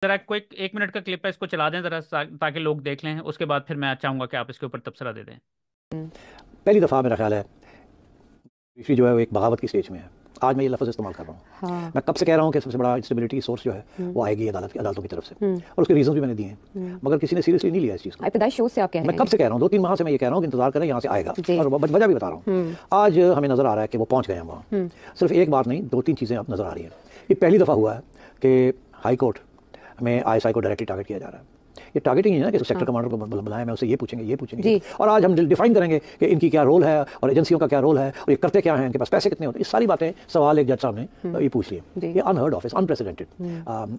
जरा कोई 1 मिनट का क्लिप है, इसको चला दें जरा ताकि लोग देख लें। उसके बाद फिर मैं चाहूंगा कि आप इसके ऊपर तबसरा दे दें। पहली दफ़ा मेरा ख्याल है ऋषि जो है वो एक बगावत की स्टेज में है। आज मैं ये लफ्ज़ इस्तेमाल कर रहा हूँ। हाँ। मैं कब से कह रहा हूँ कि सबसे बड़ा इंस्टेबिलिटी सोर्स जो है वो आएगी अदालतों की तरफ से, और उसके रीज़न भी मैंने दिए हैं, मगर किसी ने सीरियसली नहीं लिया इस चीज़ को। इब्तदाई शो से आप कह रहे मैं हैं? कब से कह रहा हूँ, 2-3 माह से मैं ये कह रहा हूँ कि इंतजार करें, यहाँ से आएगा, जी। और वजह भी बता रहा हूँ। आज हमें नज़र आ रहा है कि वो पहुँच गए हैं वहाँ। सिर्फ एक बात नहीं, 2-3 चीज़ें अब नज़र आ रही हैं। ये पहली दफ़ा हुआ है कि हाई कोर्ट में आईएसआई को डायरेक्टली टारगेट किया जा रहा है। ये टारगेटिंग ही है ना कि सेक्टर कमांडर को बुलाया, मैं उससे ये पूछेंगे, और आज हम डिफाइन करेंगे कि इनकी क्या रोल है और एजेंसियों का क्या रोल है और ये करते क्या हैं, इनके पास पैसे कितने होते हैं। ये सारी बातें सवाल एक जज साहब ने ये पूछ लिए। ये अनहर्ड ऑफ, अनप्रेसिडेंटेड।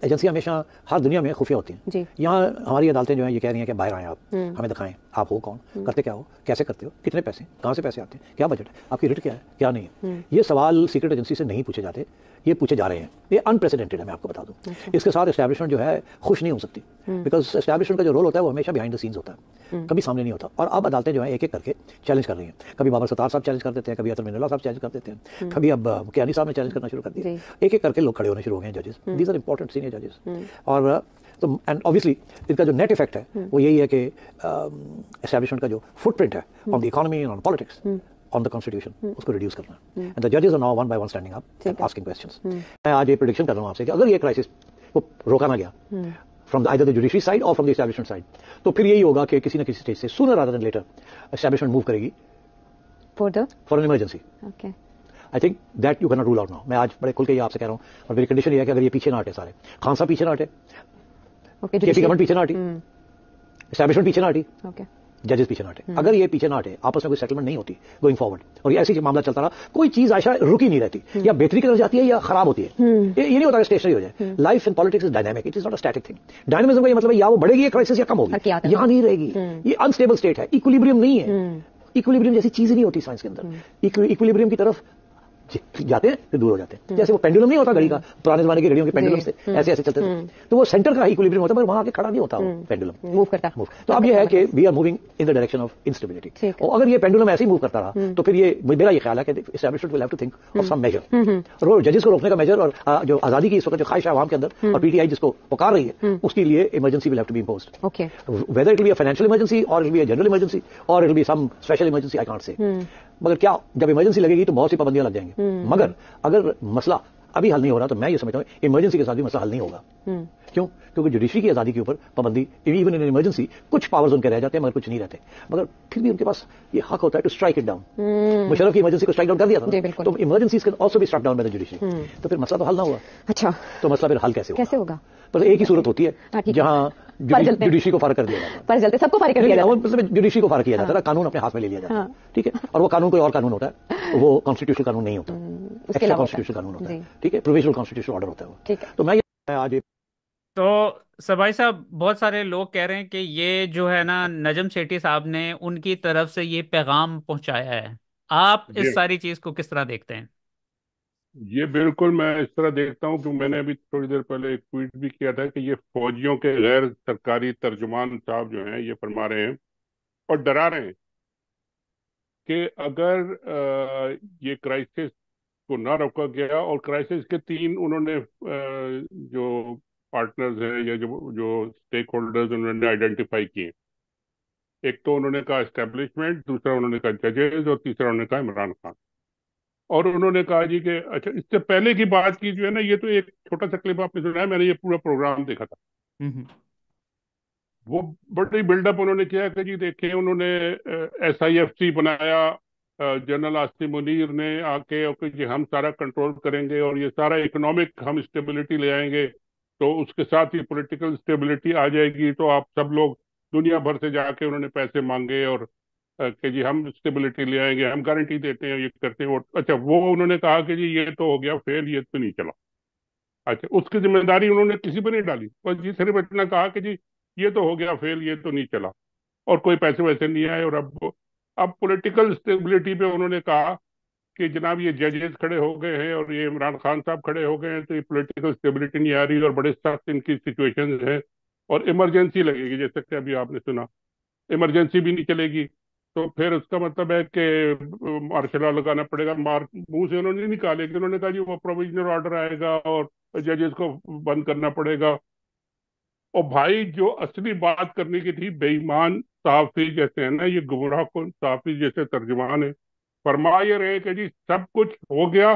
एजेंसियां हमेशा हर दुनिया में खुफिया होती हैं। यहाँ हमारी अदालतें जो हैं ये कह रही हैं कि बाहर आएँ, आप हमें दिखाएं, आप हो कौन, करते क्या हो, कैसे करते हो, कितने पैसे, कहाँ से पैसे आते हैं, क्या बजट है, आपकी रिट क्या है, क्या नहीं है। ये सवाल सीक्रेट एजेंसी से नहीं पूछे जाते, ये पूछे जा रहे हैं। ये अनप्रेसिडेंटेड है, मैं आपको बता दूं। इसके साथ एस्टैब्लिशमेंट जो है खुश नहीं हो सकती, बिकॉज एस्टैब्लिशमेंट का जो रोल होता है वो हमेशा बिहाइंड द सीन्स होता है, कभी सामने नहीं होता। और अब अदालतें जो है एक एक करके चैलेंज कर रही हैं। कभी बाबर सत्तार साहब चैलेंज कर देते हैं, कभी अतर मिनल्ला साहब चैलेंज कर देते हैं, कभी अब कियानी साहब ने चैलेंज करना शुरू कर दिया। एक एक करके लोग खड़े होने शुरू हो गए हैं, जजेस। दीज आर इंपॉर्टेंट सीनियर जजेस। और तो एंड ऑब्वियसली इनका जो नेट इफेक्ट है वो यही है कि एस्टैब्लिशमेंट का जो फुटप्रिंट है on the economy, on politics, on the constitution, उसको रिड्यूस करना। एंड द जजेस are now one by one standing up and asking questions. मैं आज ये प्रेडिक्शन कर रहा हूँ आपसे कि अगर ये क्राइसिस को रोका ना गया from either the judiciary side और फ्रॉम द एस्टैब्लिशमेंट साइड, तो फिर यही होगा कि किसी न किसी स्टेज से sooner rather than later establishment move करेगी for an emergency. I think that you can not rule out now. मैं आज बड़े खुल के ये आपसे कह रहा हूँ, और मेरी कंडीशन ये है कि अगर ये पीछे ना हटे, सारे खान साहब पीछे ना हटे, केपी गवर्नमेंट पीछे ना हटी, एस्टैब्लिशमेंट पीछे ना हटी, जजेस पीछे ना हटे, अगर ये पीछे ना हटे, आपस में कोई सेटलमेंट नहीं होती गोइंग फॉरवर्ड, और ये ऐसे ही मामला चलता रहा, कोई चीज आशा रुकी नहीं रहती, या बेहतरी की तरफ जाती है या खराब होती है। ये नहीं होता कि स्टेशनरी हो जाए। Life in politics is dynamic, it is not a static thing. Dynamism का ये मतलब है या वो बढ़ेगी, क्राइसिस, या कम होगी, यहां नहीं रहेगी। ये अनस्टेबल स्टेट है, इक्विलिब्रियम नहीं है। इक्विलिब्रियम जैसी चीज ही नहीं होती साइंस के अंदर। इक्विलिब्रियम की तरफ जाते हैं फिर दूर हो जाते हैं, जैसे वो पेंडुलम नहीं होता घड़ी का, पुराने जमाने की घड़ियों के पेंडुलम से ऐसे ऐसे चलते थे, तो वो सेंटर का इक्विलिब्रियम होता है, पर वहां आके खड़ा नहीं होता वो पेंडुलम, मूव करता। तो अब ये है कि we are moving in the direction of instability, और अगर ये पेंडुलम ऐसे ही मूव करता रहा तो फिर ये मेरा ये ख्याल है कि establishment will have to think of some major, और जजेस को रोकने का मेजर, और जो आजादी की इस वक्त जो ख्वाहिश है आवाम के अंदर, और पीटीआई जिसको पुकार रही है, उसके लिए emergency will have to be imposed. Whether it will be a financial emergency और it will be a general emergency और it will be some special emergency, I can't say. मगर क्या जब इमरजेंसी लगेगी तो बहुत सी पाबंदियां लग जाएंगी, मगर अगर मसला अभी हल नहीं हो रहा तो मैं ये समझता हूँ इमरजेंसी के साथ भी मसला हल नहीं होगा। क्यों? क्योंकि जुडिशरी की आजादी के ऊपर पाबंदी, इवन इन इमरजेंसी, कुछ पावर्स उनके रह जाते हैं मगर कुछ नहीं रहते, मगर फिर भी उनके पास ये हक होता है to strike it down. Musharraf की इमरजेंसी को स्ट्राइक डाउन कर दिया था ना, तो emergencies can also be struck down by the judiciary. तो फिर मसला तो हल ना हुआ। अच्छा, तो मसला फिर हल कैसे होगा? बस एक ही सूरत होती है जहां जुडिशरी को फारिग कर दिया जाता है, सबको फारिग कर दिया जाता है, मतलब जुडिशरी को फारिग किया जाता है, कानून अपने हाथ में ले लिया जाता है, ठीक है। और वो कानून कोई और कानून होता है, वो कॉन्स्टिट्यूशनल कानून नहीं होता, एक्स्ट्रा कॉन्स्टिट्यूशनल कानून होता है, ठीक है, प्रोविजनल कॉन्स्टिट्यूशनल ऑर्डर होता है वो। तो मैं आज तो सभाई साहब, बहुत सारे लोग कह रहे हैं कि ये जो है ना, नजम सेठी साहब ने उनकी तरफ से ये पैगाम पहुंचाया है। आप इस ये सारी चीज को किस तरह देखते हैं? ये बिल्कुल मैं इस तरह देखता हूँ कि मैंने अभी थोड़ी देर पहले एक ट्वीट भी किया था कि ये फौजियों के गैर सरकारी तर्जुमान साहब जो हैं ये फरमा रहे हैं और डरा रहे हैं कि अगर ये क्राइसिस को ना रोका गया, और क्राइसिस के तीन उन्होंने जो पार्टनर्स हैं या जो जो स्टेक होल्डर्स उन्होंने आइडेंटिफाई किए, एक तो उन्होंने कहा एस्टेब्लिशमेंट, दूसरा उन्होंने कहा जजेस, और तीसरा उन्होंने कहा इमरान खान। और उन्होंने कहा जी कि अच्छा, इससे पहले की बात की जो है ना, ये तो एक छोटा सा क्लिप आपने सुना है, मैंने ये पूरा प्रोग्राम देखा था। वो बड़ी बिल्डअप उन्होंने किया कि जी देखिए उन्होंने SIFC बनाया, जनरल आसिम मुनीर ने आके, और कि जी हम सारा कंट्रोल करेंगे और ये सारा इकोनॉमिक हम स्टेबिलिटी ले आएंगे, तो उसके साथ ही पॉलिटिकल स्टेबिलिटी आ जाएगी, तो आप सब लोग दुनिया भर से जाके उन्होंने पैसे मांगे और कि जी हम स्टेबिलिटी ले आएंगे, हम गारंटी देते हैं, ये करते हैं वो। अच्छा, वो उन्होंने कहा कि जी ये तो हो गया फेल, ये तो नहीं चला। अच्छा, उसकी जिम्मेदारी उन्होंने किसी पर नहीं डाली, बस जी सिर्फ इतना कहा कि जी ये तो हो गया फेल, ये तो नहीं चला, और कोई पैसे वैसे नहीं आए। और अब पॉलिटिकल स्टेबिलिटी पे उन्होंने कहा कि जनाब ये जजेस खड़े हो गए हैं और ये इमरान खान साहब खड़े हो गए हैं, तो ये पॉलिटिकल स्टेबिलिटी नहीं आ रही और बड़े सख्त इनकी सिचुएशन है, और इमरजेंसी लगेगी, जैसे कि अभी आपने सुना इमरजेंसी भी नहीं चलेगी, तो फिर उसका मतलब है कि मार्शल लॉ लगाना पड़ेगा। मुंह से उन्होंने नहीं कहा, लेकिन उन्होंने कहा जी वो प्रोविजनल ऑर्डर आएगा और जजेस को बंद करना पड़ेगा। और भाई जो असली बात करने की थी, बेईमान सहाफी जैसे है ना, ये गुमराह कौन सहाफी जैसे तर्जुमान है, फरमा ये रहे कि जी सब कुछ हो गया,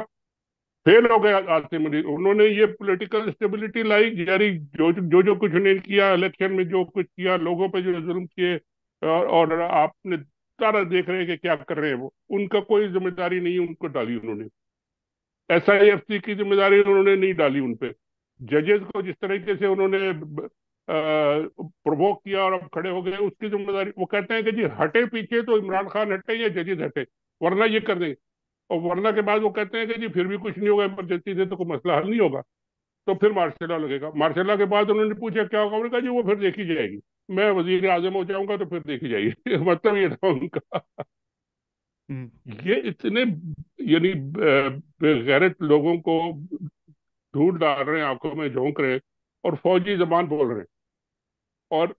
फेल हो गया आसिम अली, उन्होंने ये पॉलिटिकल स्टेबिलिटी लाई यारी, जो कुछ उन्होंने किया इलेक्शन में, जो कुछ किया लोगों पे जो जुल्म किए, और आपने सारा देख रहे हैं कि क्या कर रहे हैं वो, उनका कोई जिम्मेदारी नहीं उनको डाली उन्होंने। SIFC की जिम्मेदारी उन्होंने नहीं डाली उन पे। जजेस को जिस तरीके से उन्होंने प्रोवोक किया और अब खड़े हो गए, उसकी जिम्मेदारी, वो कहते हैं कि जी हटे पीछे तो इमरान खान हटे या जजेस हटे, वरना ये कर देंगे। और वरना के बाद वो कहते हैं कि जी फिर भी कुछ नहीं होगा, इमरजेंसी से तो कोई मसला हल नहीं होगा, तो फिर मार्शल लॉ लगेगा। मार्शल लॉ के बाद उन्होंने पूछा क्या होगा, उन्होंने कहा जी वो फिर देखी जाएगी, मैं वजीर आजम हो जाऊंगा तो फिर देखी जाएगी। मतलब ये था उनका। हम्म। ये इतने यानी बेगैरत लोगों को धूल डाल रहे हैं, आंखों में झोंक रहे हैं, और फौजी जबान बोल रहे हैं, और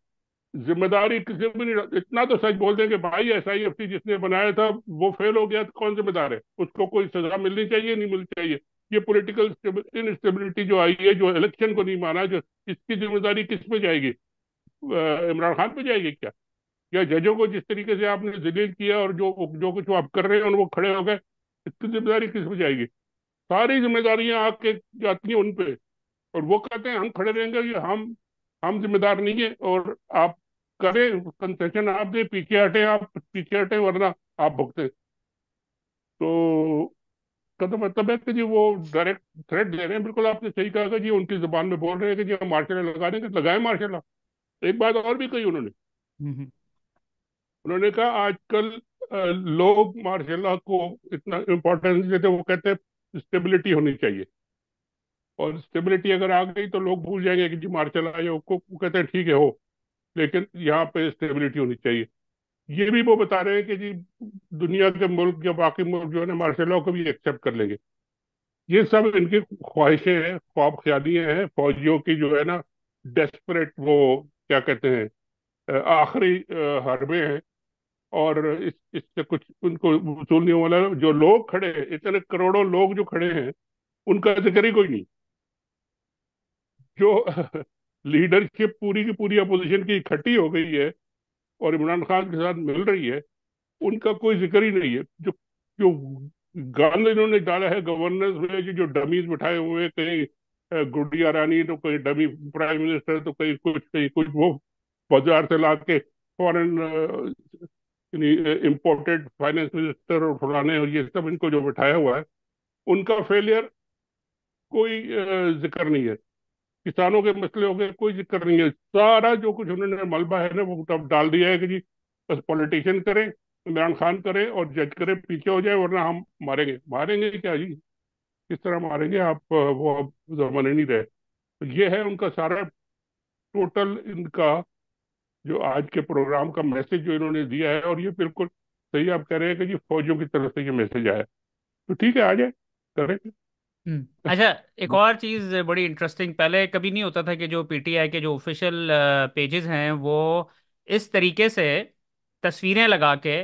जिम्मेदारी किसी भी नहीं। इतना तो सच बोल दें कि भाई SIFC जिसने बनाया था वो फेल हो गया, तो कौन जिम्मेदार है, उसको कोई सजा मिलनी चाहिए नहीं मिलनी चाहिए। ये पॉलिटिकल इनस्टेबिलिटी जो आई है, जो इलेक्शन को नहीं माना, जो इसकी जिम्मेदारी किस पे जाएगी? इमरान खान पे जाएगी क्या? या जजों को जिस तरीके से आपने जलील किया और जो जो कुछ वो आप कर रहे हैं और वो खड़े हो गए, इसकी जिम्मेदारी किस पे जाएगी? सारी जिम्मेदारियां आके जाती हैं उन पे, और वो कहते हैं हम खड़े रहेंगे, ये हम जिम्मेदार नहीं है, और आप करें कंसेशन, आप दे, पीछे हटे, आप पीछे हटे, वरना आप भुगते। तो का तो मतलब है कि जी वो डायरेक्ट थ्रेट दे रहे हैं, बिल्कुल आपने सही कहा कि जी उनकी जुबान में बोल रहे हैं कि जी हम मार्शल लॉ लगा देंगे, लगाए मार्शल लॉ। एक बात और भी कही उन्होंने, हम्म। उन्होंने कहा आजकल लोग मार्शल लॉ को इतना इम्पोर्टेंस देते, वो कहते हैं स्टेबिलिटी होनी चाहिए, और स्टेबिलिटी अगर आ गई तो लोग भूल जाएंगे कि जी मार्शल आयोग को, वो कहते हैं ठीक है हो, लेकिन यहाँ पे स्टेबिलिटी होनी चाहिए। ये भी वो बता रहे हैं कि जी दुनिया के मुल्क या बाकी मुल्क जो है ना मार्शल लॉ को भी एक्सेप्ट कर लेंगे। ये सब इनकी ख्वाहिशें हैं, ख्वाब ख्यालियां हैं फौजियों की, जो है ना डेस्परेट, वो क्या कहते हैं, आखिरी हरबे हैं। और इससे कुछ उनको वसूल नहीं होने वाला। जो लोग खड़े हैं, इतने करोड़ों लोग जो खड़े हैं, उनका जिक्र ही कोई नहीं। जो लीडरशिप पूरी की पूरी अपोजिशन की इकट्ठी हो गई है और इमरान खान के साथ मिल रही है, उनका कोई जिक्र ही नहीं है। जो जो गन इन्होंने डाला है गवर्नेंस में, जो डमीज बिठाए हुए हैं, कहीं गुड़िया रानी, तो कहीं डमी प्राइम मिनिस्टर, तो कहीं कुछ, कहीं कुछ, वो बाजार से ला के फॉरेन इम्पोर्टेड फाइनेंस मिनिस्टर और फलाने, और ये सब इनको जो बिठाया हुआ है, उनका फेलियर कोई जिक्र नहीं है। किसानों के मसले हो गए, कोई जिक्र नहीं है। सारा जो कुछ उन्होंने मलबा है ना, वो तब डाल दिया है कि जी बस पॉलिटिशियन करें, इमरान खान करे और जज करे, पीछे हो जाए, वरना हम मारेंगे। मारेंगे क्या जी, किस तरह मारेंगे आप? वो अब जमाने नहीं रहे। तो ये है उनका सारा टोटल, इनका जो आज के प्रोग्राम का मैसेज जो इन्होंने दिया है, और ये बिल्कुल सही आप कह रहे हैं कि जी फौजियों की तरफ से ये मैसेज आया है। तो ठीक है, आ जाए, करें। अच्छा, एक और चीज़ बड़ी इंटरेस्टिंग, पहले कभी नहीं होता था कि जो पीटीआई के जो ऑफिशियल पेजेस हैं वो इस तरीके से तस्वीरें लगा के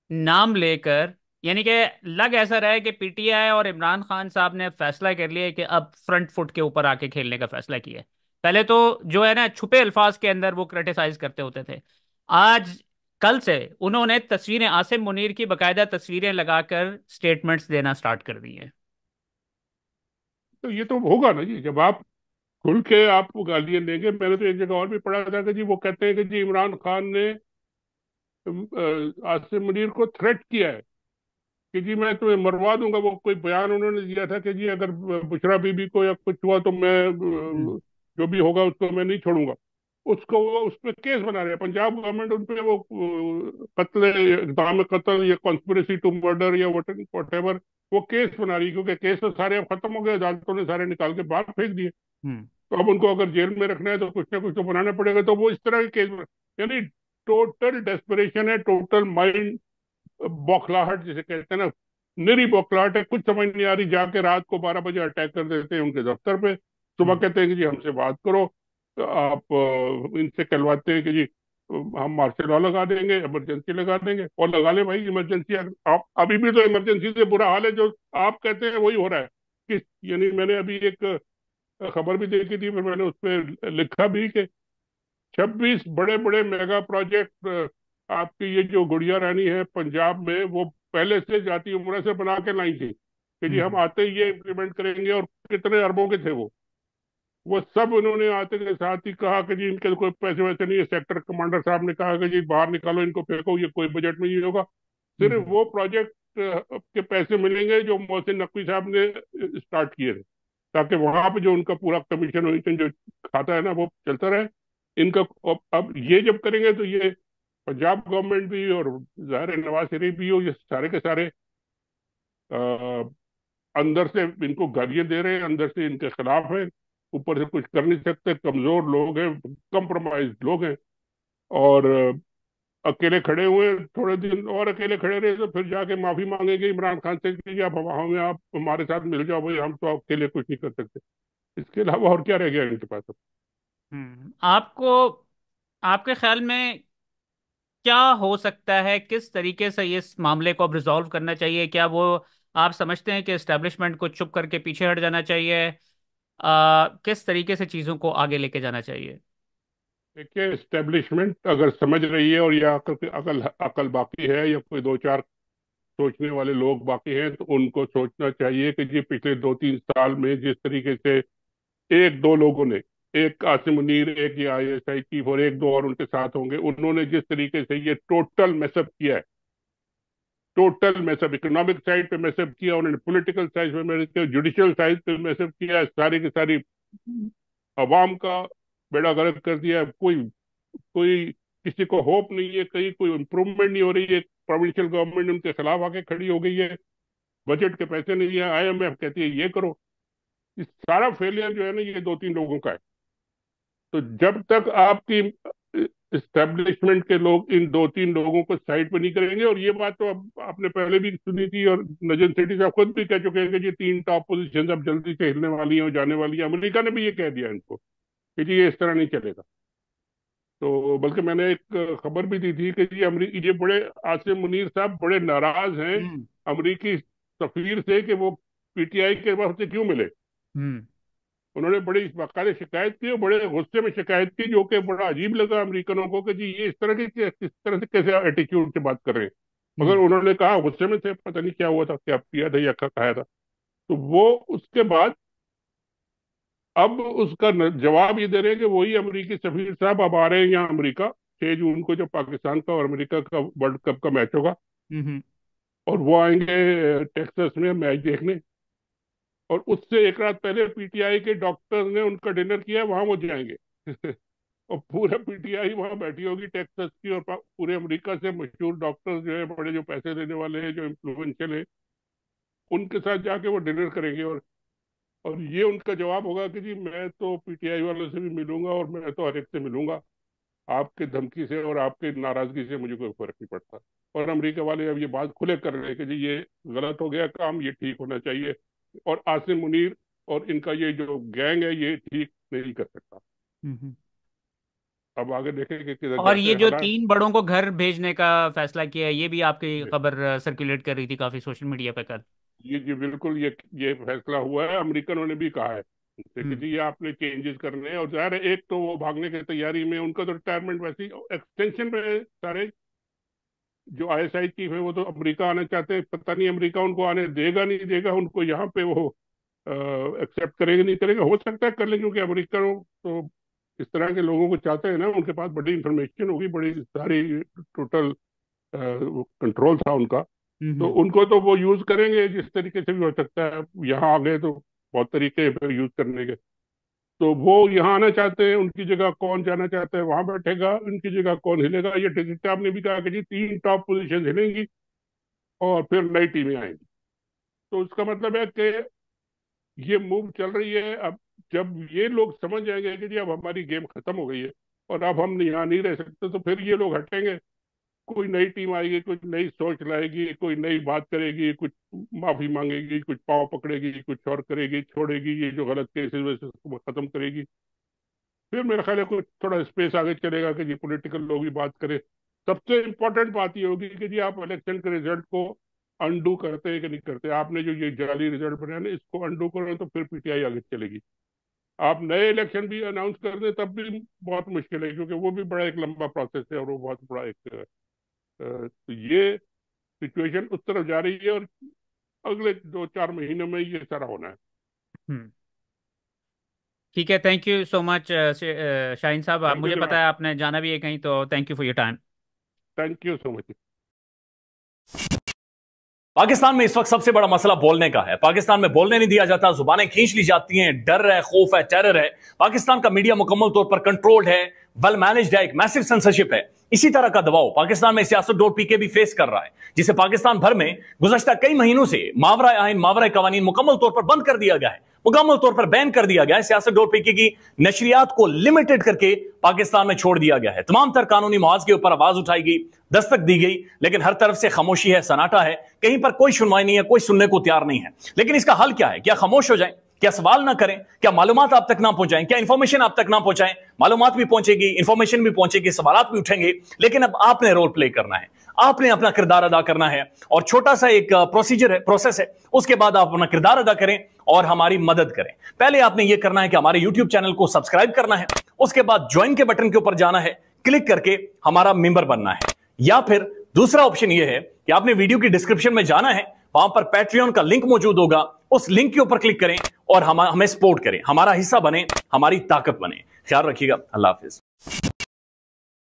नाम लेकर, यानी कि लग ऐसा रहा है कि पीटीआई और इमरान खान साहब ने फैसला कर लिया है कि अब फ्रंट फुट के ऊपर आके खेलने का फैसला किया है। पहले तो जो है ना छुपे अल्फाज के अंदर वो क्रिटिसाइज करते होते थे, आज कल से उन्होंने तस्वीरें, आसिम मुनीर की बकायदा तस्वीरें लगाकर स्टेटमेंट्स देना स्टार्ट कर दी हैं। तो ये तो होगा ना जी, जब आप खुल के आप गालियां देंगे। मैंने तो एक जगह और भी पढ़ा था कि जी वो कहते हैं कि जी इमरान खान ने आसिम मुनीर को थ्रेट किया है कि जी मैं तुम्हें मरवा दूंगा। वो कोई बयान उन्होंने दिया था कि जी अगर बुशरा बीबी को या कुछ हुआ तो मैं हम्म। जो भी होगा उसको मैं नहीं छोड़ूंगा। उसको वो उस पर केस बना रहे हैं पंजाब गवर्नमेंट, उन पे वो कत्ल, इक़दाम कत्ल या कॉन्स्पिरेसी टू मर्डर या वट एवर, वो केस बना रही है, क्योंकि केस तो सारे अब खत्म हो गए, अदालतों ने सारे निकाल के बाहर फेंक दिए। हम्म। तो अब उनको अगर जेल में रखना है तो कुछ ना कुछ तो बनाना पड़ेगा, तो वो इस तरह के केस यानी टोटल डेस्परेशन है, टोटल माइंड बौखलाहट जिसे कहते हैं ना, निरी बौखलाहट है। कुछ समझ नहीं आ रही, जाके रात को 12 बजे अटैक कर देते हैं उनके दफ्तर पे, सुबह हम्म। कहते हैं कि जी हमसे बात करो, तो आप इनसे कहलवाते हैं कि जी हम मार्शल लॉ लगा देंगे, इमरजेंसी लगा देंगे। और लगा ले भाई इमरजेंसी, आप अभी भी तो इमरजेंसी से बुरा हाल है, जो आप कहते हैं वही हो रहा है। कि यानी मैंने अभी एक खबर भी देखी थी, फिर मैंने उस पर लिखा भी कि 26 बड़े बड़े मेगा प्रोजेक्ट आपकी ये जो गुड़िया रानी है पंजाब में, वो पहले से जाती उम्र से बना के लाई थी कि जी हम हम्म। आते ही ये इम्प्लीमेंट करेंगे, और कितने अरबों के थे वो सब उन्होंने आते के साथ ही कहा कि जी इनके कोई पैसे वैसे नहीं है। सेक्टर कमांडर साहब ने कहा कि जी बाहर निकालो इनको, फेंको, ये कोई बजट में नहीं होगा। सिर्फ हम्म। वो प्रोजेक्ट के पैसे मिलेंगे जो मोहसिन नकवी साहब ने स्टार्ट किए थे, ताकि वहां पे जो उनका पूरा कमीशन वमीशन जो खाता है ना वो चलता रहे इनका। अब ये जब करेंगे तो ये पंजाब गवर्नमेंट भी और जाहिर है नवाज शरीफ भी हो, ये सारे के सारे अंदर से इनको गालियां दे रहे हैं, अंदर से इनके खिलाफ है, ऊपर से कुछ कर नहीं सकते, कमजोर लोग हैं, कंप्रोमाइज लोग हैं। और अकेले खड़े हुए, थोड़े दिन और अकेले खड़े रहे तो फिर जाके माफी मांगेंगे इमरान खान से कि आप हमें, आप हमारे साथ मिल जाओ भाई, हम तो अकेले कुछ नहीं कर सकते। इसके अलावा और क्या रह गया इनके पास अब? आपको, आपके ख्याल में क्या हो सकता है, किस तरीके से इस मामले को अब रिजॉल्व करना चाहिए? क्या वो, आप समझते हैं कि एस्टेब्लिशमेंट को चुप करके पीछे हट जाना चाहिए? किस तरीके से चीज़ों को आगे लेके जाना चाहिए? देखिए, एस्टेब्लिशमेंट अगर समझ रही है और या अकल अकल अकल बाकी है, या कोई दो चार सोचने वाले लोग बाकी हैं, तो उनको सोचना चाहिए कि जी पिछले 2-3 साल में जिस तरीके से एक दो लोगों ने, एक आसिम मुनीर, एक ये ISI चीफ और एक दो और उनके साथ होंगे, उन्होंने जिस तरीके से ये टोटल मैसअप किया है, टोटल मैसअप, इकोनॉमिक साइड पे मैसअप किया, उन्होंने पॉलिटिकल साइड पे मैसअप किया, जुडिशियल साइड पे मैसअप किया है, सारी की सारी अवाम का बेड़ा गर्क कर दिया है। कोई कोई किसी को होप नहीं है, कहीं कोई इम्प्रूवमेंट नहीं हो रही है। प्रोविंशियल गवर्नमेंट उनके खिलाफ आके खड़ी हो गई है, बजट के पैसे नहीं है, IMF कहती है ये करो। इस सारा फेलियर जो है ना, ये 2-3 लोगों का है। तो जब तक आपकी इस्टेब्लिशमेंट के लोग इन 2-3 लोगों को साइड पे नहीं करेंगे, और ये बात तो अब आपने पहले भी सुनी थी, और नजन सेठी साहब खुद भी कह चुके हैं कि ये 3 टॉप पोजीशन अब जल्दी से हिलने वाली हैं और जाने वाली है। अमेरिका ने भी ये कह दिया इनको कि जी ये इस तरह नहीं चलेगा। तो बल्कि मैंने एक खबर भी दी थी कि जी अमरीकी, ये बड़े, आसिम मुनीर साहब बड़े नाराज हैं हम्म। अमरीकी सफीर से कि वो PTI के वक्त से क्यों मिले। हम्म। उन्होंने बड़ी बाकायदा शिकायत की और बड़े गुस्से में शिकायत की, जो कि बड़ा अजीब लगा अमेरिकनों को कि जी ये इस तरह की किस तरह से कैसे एटीट्यूड से बात कर रहे हैं। मगर हम्म। उन्होंने कहा, गुस्से में थे, पता नहीं क्या हुआ था, क्या पिया था या क्या खाया था। तो वो उसके बाद अब उसका जवाब ये दे रहे हैं कि वही अमरीकी सफीर साहब अब आ रहे हैं यहाँ अमरीका, 6 जून को, जब पाकिस्तान का और अमेरिका का वर्ल्ड कप का मैच होगा। हम्म। और वो आएंगे टेक्सास में मैच देखने, और उससे एक रात पहले PTI के डॉक्टर ने उनका डिनर किया, वहां वो जाएंगे। और पूरा PTI वहां बैठी होगी टेक्सास की, और पूरे अमेरिका से मशहूर डॉक्टर जो है, बड़े जो पैसे देने वाले हैं, जो इन्फ्लुएंशियल है, उनके साथ जाके वो डिनर करेंगे। और ये उनका जवाब होगा कि जी मैं तो PTI वालों से भी मिलूंगा और मैं तो हर एक से मिलूंगा, आपके धमकी से और आपके नाराजगी से मुझे कोई फर्क नहीं पड़ता। और अमेरिका वाले अब ये बात खुले कर रहे हैं कि जी ये गलत हो गया काम, ये ठीक होना चाहिए, और आसिम मुनीर और इनका ये जो गैंग है ये ठीक नहीं कर सकता। हम्म। अब आगे देखेंगे कि और ये जैसे जो हालात। 3 बड़ों को घर भेजने का फैसला किया है, ये भी आपकी खबर सर्कुलेट कर रही थी काफी सोशल मीडिया पे कल। ये बिल्कुल, ये फैसला हुआ है, अमेरिकनों ने भी कहा है उनसे कि हम्म। जी ये आपने चेंजेस करने हैं। और जाहिर है, एक तो वो भागने की तैयारी में, उनका तो रिटायरमेंट वैसे ही एक्सटेंशन पे सारे, जो ISI चीफ है वो तो अमेरिका आना चाहते हैं, पता नहीं अमेरिका उनको आने देगा नहीं देगा, उनको यहाँ पे वो एक्सेप्ट करेगा नहीं करेगा, हो सकता है कर ले, क्योंकि अमेरिका तो इस तरह के लोगों को चाहते हैं ना, उनके पास बड़ी इंफॉर्मेशन होगी, बड़ी सारी टोटल कंट्रोल था उनका। तो हम्म। उनको तो वो यूज करेंगे जिस तरीके से भी हो सकता है। यहाँ आ गए तो बहुत तरीके हैं फिर यूज करने के। तो वो यहाँ आना चाहते हैं, उनकी जगह कौन जाना चाहता है वहां बैठेगा, उनकी जगह कौन हिलेगा। ये टिकट आपने भी कहा कि जी 3 टॉप पोजीशन हिलेंगी और फिर नई टीमें आएंगी। तो उसका मतलब है कि ये मूव चल रही है। अब जब ये लोग समझ जाएंगे कि जी अब हमारी गेम खत्म हो गई है और अब हम यहाँ नहीं रह सकते, तो फिर ये लोग हटेंगे। कोई नई टीम आएगी, कुछ नई सोच लाएगी, कोई नई बात करेगी, कुछ माफी मांगेगी, कुछ पाँव पकड़ेगी, कुछ और करेगी, छोड़ेगी ये जो गलत केसेस वैसे उसको खत्म करेगी। फिर मेरा ख्याल है कुछ थोड़ा स्पेस आगे चलेगा कि जी पॉलिटिकल लोग भी बात करें। सबसे इम्पोर्टेंट बात ये होगी कि जी आप इलेक्शन के रिजल्ट को अनडू करते हैं कि नहीं करते। आपने जो ये जाली रिजल्ट बनाया ना, इसको अनडू करो तो फिर PTI आगे चलेगी। आप नए इलेक्शन भी अनाउंस कर दें तब भी बहुत मुश्किल है, क्योंकि वो भी बड़ा एक लंबा प्रोसेस है और वो बहुत बड़ा एक तो ये सिचुएशन उस तरफ जा रही है और अगले 2-4 महीनों में ये सारा होना है। हम्म। ठीक है, thank you so much Shaheen साहब। आप थैंक यू मुझे पता जनाब। है आपने जाना भी है कहीं, तो thank you for your time. Thank you so much. Pakistan में इस वक्त सबसे बड़ा मसला बोलने का है। पाकिस्तान में बोलने नहीं दिया जाता, जुबानें खींच ली जाती हैं, डर है, खौफ है, टेरर है। पाकिस्तान का मीडिया मुकम्मल तौर पर कंट्रोल्ड है, वेल मैनेज्ड है, एक मैसिव सेंसरशिप है। इसी तरह का दबाव पाकिस्तान में siyaset.pk भी फेस कर रहा है, जिसे पाकिस्तान भर में गुज़श्ता कई महीनों से मावरा आइन, मावरा कवानीन मुकम्मल तौर पर बंद कर दिया गया है, मुकम्मल तौर पर बैन कर दिया गया है। siyaset.pk की नशरियात को लिमिटेड करके पाकिस्तान में छोड़ दिया गया है। तमाम तर कानूनी मुआवजे के ऊपर आवाज उठाई गई, दस्तक दी गई, लेकिन हर तरफ से खामोशी है, सन्नाटा है, कहीं पर कोई सुनवाई नहीं है, कोई सुनने को तैयार नहीं है। लेकिन इसका हल क्या है? क्या खामोश हो जाएं? क्या सवाल ना करें? क्या मालूमात आप तक ना पहुंचाएं? क्या इंफॉर्मेशन आप तक ना पहुंचाएं? मालूमात भी पहुंचेगी, इंफॉर्मेशन भी पहुंचेगी, सवालात भी उठेंगे, लेकिन अब आपने रोल प्ले करना है, आपने अपना किरदार अदा करना है। और छोटा सा एक प्रोसीजर है, प्रोसेस है, उसके बाद आप अपना किरदार अदा करें और हमारी मदद करें। पहले आपने यह करना है कि हमारे यूट्यूब चैनल को सब्सक्राइब करना है, उसके बाद ज्वाइन के बटन के ऊपर जाना है, क्लिक करके हमारा मेंबर बनना है। या फिर दूसरा ऑप्शन यह है कि आपने वीडियो की डिस्क्रिप्शन में जाना है, वहां पर पैट्रियन का लिंक मौजूद होगा, उस लिंक के ऊपर क्लिक करें और हमें सपोर्ट करें, हमारा हिस्सा बने, हमारी ताकत बने। ख्याल रखिएगा। अल्लाह हाफिज।